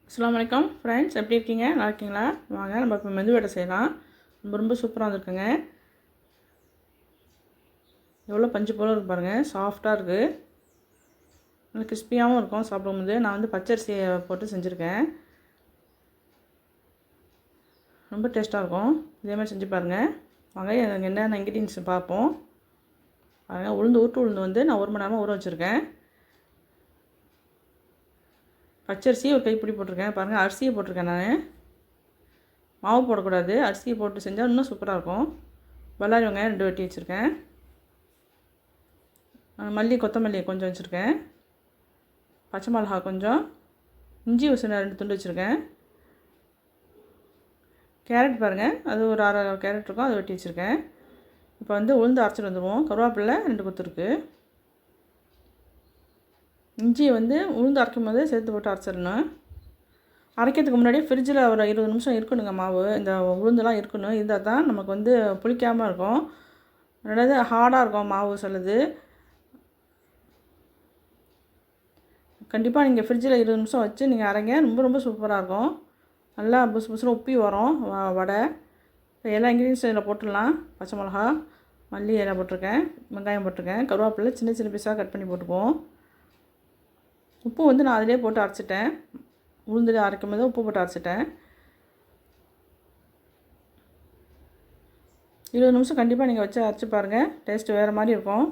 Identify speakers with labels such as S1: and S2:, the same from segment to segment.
S1: அஸ்ஸலாமு அலைக்கும் ஃப்ரெண்ட்ஸ், எப்படி இருக்கீங்க? நல்லா இருக்கீங்களா? வாங்க நம்ம இப்போ மெதுவடை செய்யலாம். ரொம்ப சூப்பராக வந்திருக்குங்க. எவ்வளோ பஞ்சு போல் இருக்கு பாருங்கள். சாஃப்டாக இருக்குது, நல்லா கிறிஸ்பியாகவும் இருக்கும் சாப்பிடும்போது. நான் வந்து பச்சரிசியை போட்டு செஞ்சுருக்கேன். ரொம்ப டேஸ்ட்டாக இருக்கும். இதே மாதிரி செஞ்சு பாருங்கள். வாங்க என்னென்ன இன்க்ரீடியன்ஸ் பார்ப்போம். பாருங்கள், உளுந்து வந்து நான் 1 மணி நேரமாக ஊற வச்சுருக்கேன். பச்சரிசி ஒரு கைப்பிடி போட்டிருக்கேன். பாருங்கள், அரிசியை போட்டிருக்கேன் நான். மாவு போடக்கூடாது, அரிசியை போட்டு செஞ்சால் இன்னும் சூப்பராக இருக்கும். பல்லாரி வெங்காயம் 2 வெட்டி வச்சுருக்கேன். மல்லி கொத்தமல்லி கொஞ்சம் வச்சுருக்கேன். பச்சை மிளகா கொஞ்சம், இஞ்சி ஒரு 2 துண்டு வச்சுருக்கேன். கேரட் பாருங்கள், அது ஒரு அரை கேரட் இருக்கும், அதை வெட்டி வச்சுருக்கேன். இப்போ வந்து உளுந்து அரைச்சிட்டு வந்துடுவோம். கருவேப்பிலை 2 கொத்து இருக்குது. இஞ்சியை வந்து உளுந்து அரைக்கும் போது சேர்த்து போட்டு அரைச்சிடணும். அரைக்கிறதுக்கு முன்னாடி ஃப்ரிட்ஜில் ஒரு 20 நிமிஷம் இருக்கணுங்க மாவு. இந்த உளுந்துலாம் இருக்கணும், இருந்தால் தான் நமக்கு வந்து புளிக்காமல் இருக்கும். ரெண்டாவது ஹார்டாக இருக்கும் மாவு சிலது. கண்டிப்பாக நீங்கள் ஃப்ரிட்ஜில் 20 நிமிஷம் வச்சு நீங்கள் அரைங்க, ரொம்ப சூப்பராக இருக்கும். நல்லா புசுன்னு உப்பி வரும் வடை. இப்போ எல்லா இன்க்ரீடியன்ஸும் இதில் போட்டுடலாம். பச்சை மிளகா, மல்லி இலை போட்டிருக்கேன், வெங்காயம் போட்டிருக்கேன், கருவேப்பிலை சின்ன பீஸாக கட் பண்ணி போட்டுக்குவோம். உப்பு வந்து நான் அதிலே போட்டு அரைச்சிட்டேன். உளுந்து அரைக்கும் போது உப்பு போட்டு அரைச்சிட்டேன். 20 நிமிஷம் கண்டிப்பாக நீங்கள் வச்சு அரைச்சி பாருங்கள், டேஸ்ட்டு வேறு மாதிரி இருக்கும்.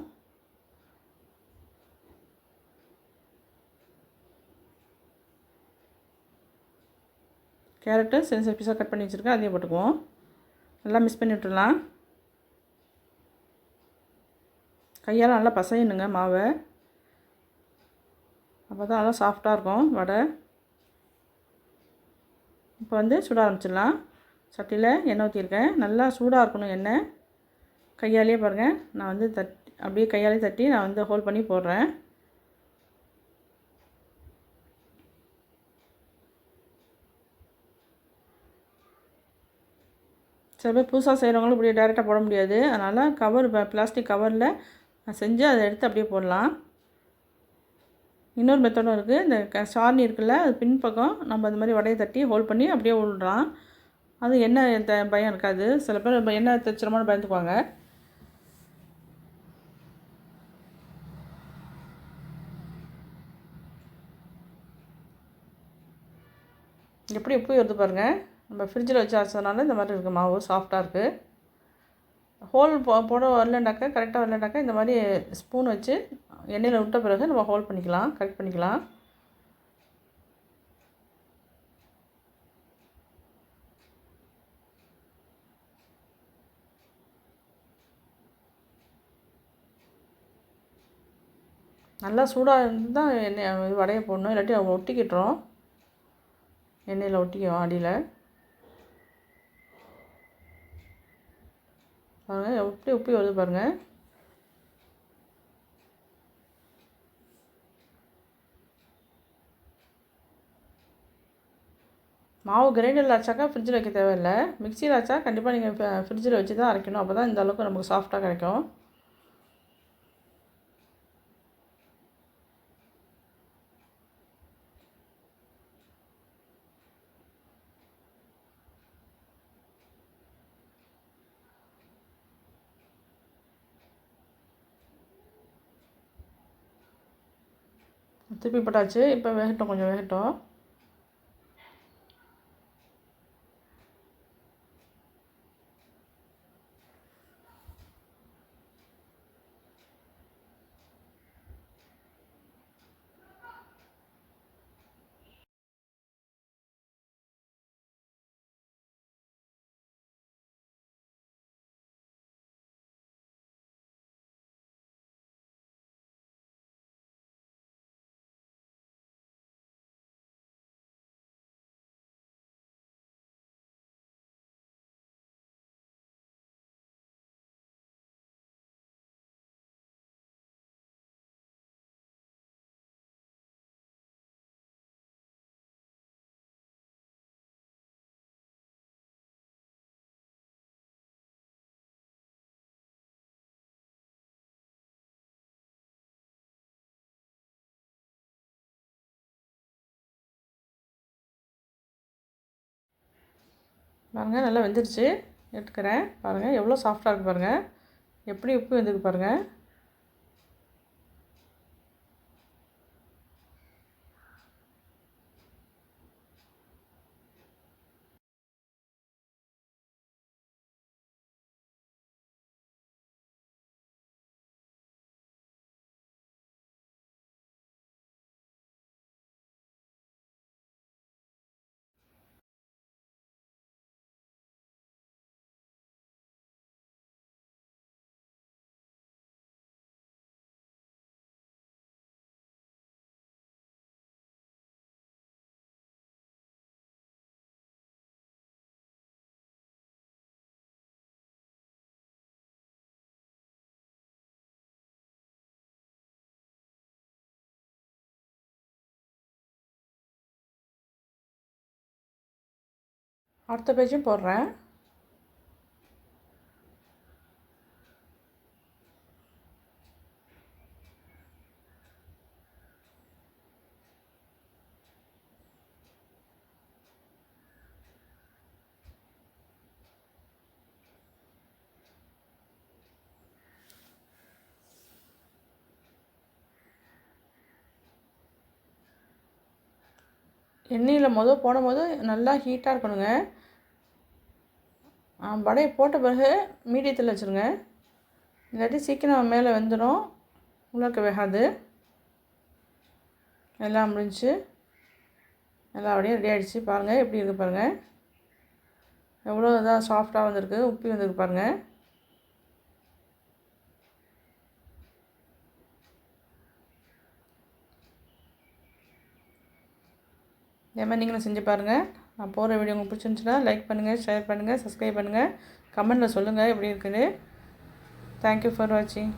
S1: கேரட்டு சின்ன பீஸாக கட் பண்ணி வச்சுருக்கேன், அதையும் போட்டுக்குவோம். நல்லா மிக்ஸ் பண்ணி விட்டுடலாம். கையால் நல்லா பசையணுங்க மாவை, அப்போ தான் நல்லா சாஃப்டாக இருக்கும் வடை. இப்போ வந்து சுட ஆரம்பிச்சிடலாம். சட்டியில் எண்ணெய் ஊற்றிருக்கேன். நல்லா சூடாக இருக்கணும் எண்ணெய். கையாலேயே பாருங்கள், நான் வந்து அப்படியே கையாலே தட்டி நான் வந்து ஹோல்ட் பண்ணி போடுறேன். சில பேர் புதுசாக செய்கிறவங்களும் இப்படி டேரெக்டாக போட முடியாது. அதனால் கவர் பிளாஸ்டிக் கவரில் செஞ்சு அதை எடுத்து அப்படியே போடலாம். இன்னொரு மெத்தடும் இருக்குது. இந்த சார்னி இருக்குல்ல, அது பின்பக்கம் நம்ம அந்த மாதிரி வடையை தட்டி ஹோல்ட் பண்ணி அப்படியே விடலாம். அது எண்ணெய் பயம் இருக்காது. சில பேர் எண்ணெய் தைச்சிரமானு பயந்துக்குவாங்க. எப்படி வருது பாருங்கள். நம்ம ஃப்ரிட்ஜில் வச்சு அரைச்சதுனால இந்த மாதிரி இருக்குது, மாவு சாஃப்டாக இருக்குது. ஹோல் போட வரலனாக்கா, கரெக்டாக வரலனாக்கா இந்த மாதிரி ஸ்பூன் வச்சு எண்ணெயில் விட்ட பிறகு நம்ம ஹோல்ட் பண்ணிக்கலாம், கரெக்ட் பண்ணிக்கலாம். நல்லா சூடாக இருந்து தான் எண்ணெய் வடையை போடணும், இல்லாட்டி ஒட்டிக்கிட்டுரும். எண்ணெயில் ஒட்டிக்கும் அடியில். பாருங்கள் எப்படி உப்பி வருது பாருங்கள். மாவு கிரைண்டரில் அரைச்சாக்கா ஃப்ரிட்ஜில் வைக்க தேவையில்லை. மிக்சியில் அரைச்சா கண்டிப்பாக நீங்கள் ஃப்ரிட்ஜில் வச்சு தான் அரைக்கணும். அப்போ தான் இந்த அளவுக்கு நமக்கு சாஃப்டாக கிடைக்கும். திருப்பி போட்டாச்சு. இப்போ வேகட்டும், கொஞ்சம் வேகட்டும். பாருங்கள் நல்லா வெந்துருச்சு. எடுத்துக்கிறேன். பாருங்கள் எவ்வளோ சாஃப்டாக இருக்குது பாருங்கள். எப்படி உப்பு வெந்திருக்கு பாருங்கள். அடுத்த பேஜும் போடுறேன். எண்ணெயில் போடும்போது நல்லா ஹீட்டாக இருக்கணுங்க. வடையை போட்ட பிறகு மீடியத்தில் வச்சுருங்க. இல்லாட்டி சீக்கிரம் மேலே வெந்துடும், உள்ளக்க வேகாது. எல்லாம் முடிஞ்சு எல்லா வடையும் ரெடி ஆகிடுச்சு. பாருங்கள் எப்படி இருக்குது பாருங்கள். எவ்வளோ இதாக சாஃப்டாக வந்திருக்கு, உப்பி வந்திருக்கு பாருங்கள். இதே மாதிரி நீங்களும் செஞ்சு பாருங்கள். நான் போகிற வீடியோ உங்களுக்கு பிடிச்சிருந்துச்சுன்னா லைக் பண்ணுங்கள், ஷேர் பண்ணுங்கள், சப்ஸ்கிரைப் பண்ணுங்கள், கமெண்ட்டில் சொல்லுங்கள் எப்படி இருக்குன்னு. தேங்க்யூ ஃபார் வாட்சிங்.